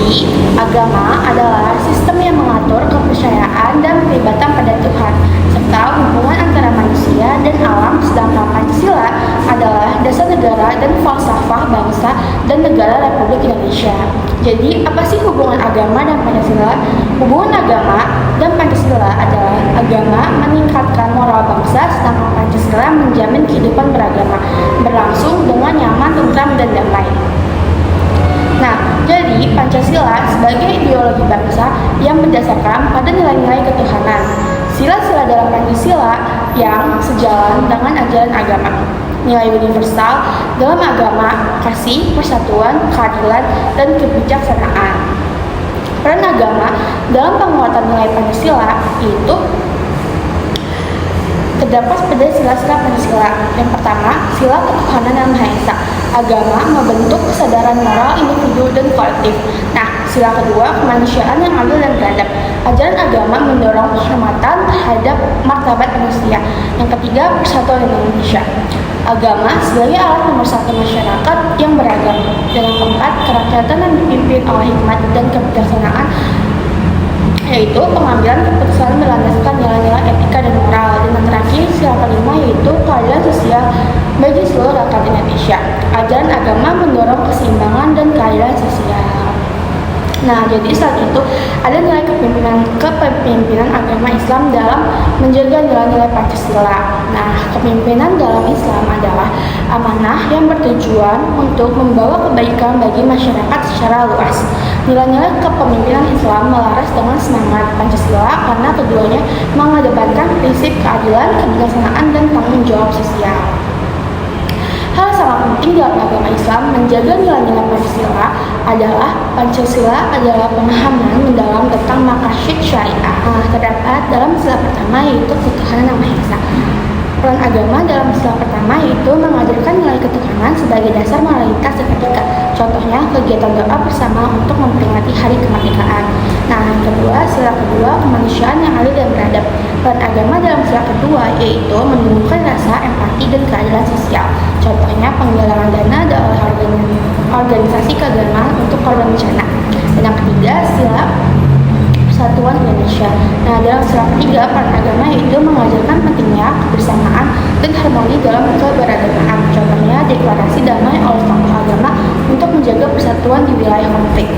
Jadi, agama adalah sistem yang mengatur kepercayaan dan peribatan pada Tuhan, serta hubungan antara manusia dan alam, sedangkan Pancasila adalah dasar negara dan falsafah bangsa dan negara Republik Indonesia. Jadi, apa sih hubungan agama dan Pancasila? Hubungan agama dan Pancasila adalah agama meningkatkan moral bangsa, sedangkan Pancasila menjamin kehidupan beragama, berlangsung dengan nyaman, tentram, dan damai. Nah, jadi Pancasila sebagai ideologi bangsa yang berdasarkan pada nilai-nilai ketuhanan. Sila-sila dalam Pancasila yang sejalan dengan ajaran agama. Nilai universal dalam agama, kasih, persatuan, keadilan, dan kebijaksanaan. Peran agama dalam penguatan nilai Pancasila itu terdapat pada sila-sila Pancasila. Yang pertama, sila ketuhanan yang Maha Esa. Agama membentuk kesadaran moral individu dan kolektif. Nah, sila kedua, kemanusiaan yang adil dan beradab. Ajaran agama mendorong penghormatan terhadap martabat manusia. Yang ketiga, persatuan Indonesia. Agama sebagai alat pemersatu masyarakat yang beragam. Dan yang keempat, kerakyatan yang dipimpin oleh hikmat dan kebijaksanaan, yaitu pengambilan keputusan berlandaskan nilai-nilai etika dan moral. Dan yang terakhir, sila kelima, yaitu keadilan sosial bagi seluruh rakyat Indonesia. Ajaran agama mendorong keseimbangan dan keadilan sosial. Nah, jadi saat itu ada nilai kepemimpinan agama Islam dalam menjaga nilai-nilai Pancasila. Nah, kepemimpinan dalam Islam adalah amanah yang bertujuan untuk membawa kebaikan bagi masyarakat secara luas. Nilai-nilai kepemimpinan Islam melaras dengan semangat Pancasila karena keduanya mengedepankan prinsip keadilan, kebijaksanaan, dan tanggung jawab sosial. Hal sangat penting dalam agama Islam menjaga nilai-nilai Pancasila adalah pemahaman mendalam tentang maqasid syariah. Terdapat dalam sila pertama, yaitu ketuhanan yang Maha Esa. Peran agama dalam sila pertama yaitu mengajarkan nilai ketuhanan sebagai dasar moralitas dan etika. Contohnya kegiatan doa bersama untuk memperingati hari kemerdekaan. Nah, yang kedua, sila kedua, kemanusiaan yang adil dan beradab. Peran agama dalam sila kedua yaitu menumbuhkan rasa empati dan keadilan sosial. Contohnya penggalangan dana oleh organisasi keagamaan untuk korban bencana. Dan yang ketiga, sila persatuan Indonesia. Nah, dalam sila ketiga, peran agama yaitu mengajarkan pentingnya kebersamaan dan harmoni dalam keberagamaan. Contohnya deklarasi damai oleh tokoh agama untuk menjaga persatuan di wilayah konflik.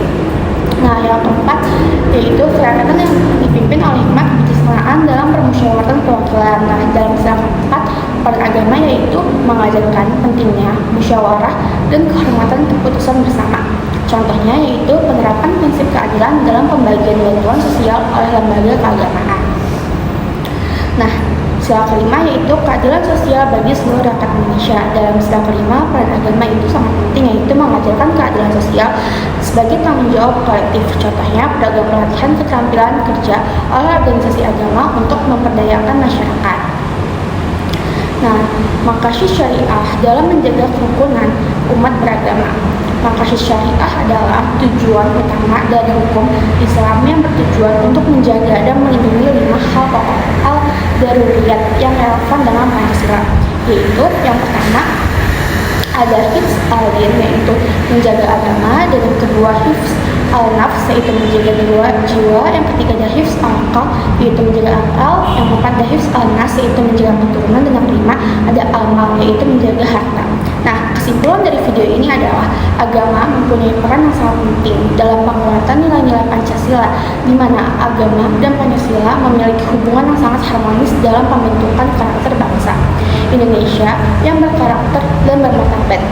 Nah, yang keempat yaitu kerakyatan yang dipimpin oleh hikmat kebijaksanaan dalam permusyawaratan perwakilan. Nah, dalam sila keempat, peran agama yaitu mengajarkan pentingnya musyawarah dan kehormatan keputusan bersama. Contohnya yaitu penerapan prinsip keadilan dalam pembagian bantuan sosial oleh lembaga keagamaan. Nah, sila kelima yaitu keadilan sosial bagi seluruh rakyat Indonesia. Dalam sila kelima, peran agama itu sangat penting, yaitu mengajarkan keadilan sosial sebagai tanggung jawab kolektif. Contohnya program pelatihan keterampilan kerja oleh organisasi agama untuk memperdayakan masyarakat. Nah, maqasid syariah dalam menjaga kerukunan umat beragama. Maqasid syariah adalah tujuan utama dari hukum Islam yang bertujuan untuk menjaga dan melindungi 5 hal pokok daruriyat yang relevan dengan Pancasila, yaitu yang pertama ada hifz al-din, yaitu menjaga agama, dan yang kedua hifz al-nafs, yaitu menjaga jiwa, yang ketiga ada hifz al-aqal, yaitu menjaga akal, yang keempat ada hifz al-nas, yaitu menjaga keturunan, dan yang kelima ada al-mal, yaitu menjaga harta. Nah, kesimpulan dari video ini adalah agama mempunyai peran yang sangat penting dalam penguatan nilai-nilai Pancasila, di mana agama dan Pancasila memiliki hubungan yang sangat harmonis dalam pembentukan karakter bangsa Indonesia yang berkarakter dan bermartabat,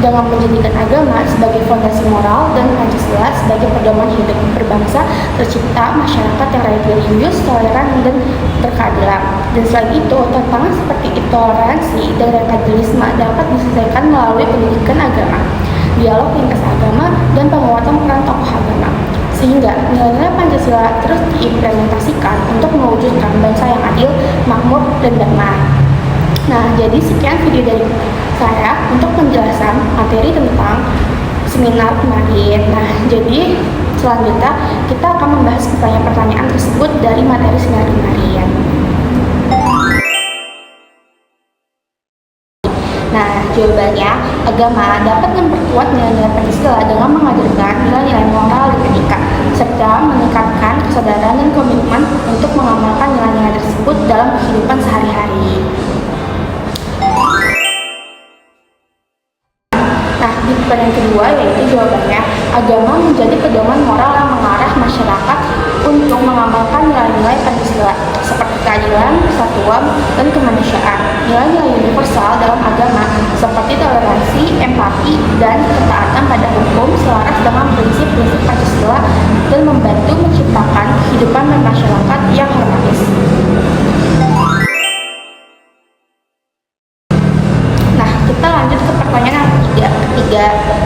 dengan menjadikan agama sebagai fondasi moral dan Pancasila sebagai pedoman hidup berbangsa, tercipta masyarakat yang religius, toleran, dan berkeadilan. Dan selain itu, tantangan seperti intoleransi dan radikalisme dapat diselesaikan melalui pendidikan agama, dialog lintas agama, dan penguatan peran tokoh agama, sehingga nilai-nilai Pancasila terus diimplementasikan untuk mewujudkan bangsa yang adil, makmur, dan damai. Nah, jadi sekian video dari saya untuk penjelasan materi tentang seminar kemarin. Nah, jadi selanjutnya kita akan membahas pertanyaan-pertanyaan tersebut dari materi seminar kemarin. Nah, Jawabannya, agama dapat memperkuat nilai-nilai Pancasila dengan mengajarkan nilai-nilai moral dan etika, serta meningkatkan kesadaran dan komitmen untuk mengamalkan nilai-nilai tersebut dalam kehidupan sehari-hari. Nah, di pertanyaan kedua yaitu jawabannya, agama menjadi pedoman moral yang mengarah masyarakat untuk mengamalkan nilai-nilai Pancasila seperti keadilan, persatuan, dan kemanusiaan. Nilai-nilai universal dalam agama seperti toleransi, empati, dan ketaatan pada hukum selaras dengan prinsip-prinsip Pancasila dan membantu menciptakan kehidupan masyarakat yang harmonis. Nah, kita lanjut ke pertanyaan yang ketiga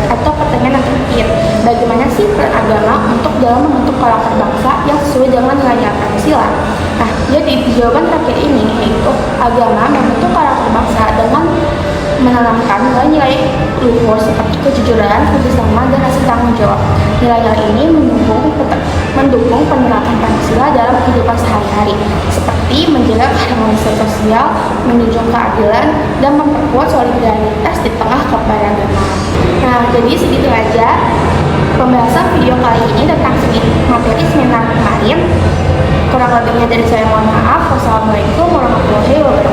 atau pertanyaan yang terakhir. Bagaimana sih peran agama untuk dalam membentuk karakter bangsa yang sesuai dengan nilai-nilai Pancasila? Nah, jadi jawaban terakhir ini yaitu agama membentuk karakter bangsa dengan menanamkan nilai-nilai luhur seperti kejujuran, kerjasama, dan rasa tanggung jawab. Nilai-nilai ini mendukung penerapan Pancasila dalam kehidupan sehari-hari, seperti menjaga keharmonisan sosial, menunjukkan keadilan, dan memperkuat solidaritas di tengah keberagaman. Nah, jadi segitu aja pembahasan video kali ini tentang materi seminar kemarin. Kurang lebihnya dari saya mohon maaf. Wassalamualaikum warahmatullahi wabarakatuh.